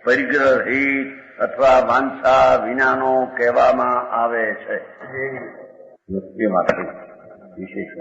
પરિગ્રહ હિત અથવા વાંછા વિનાનો કહેવામાં આવે છે. વિશેષ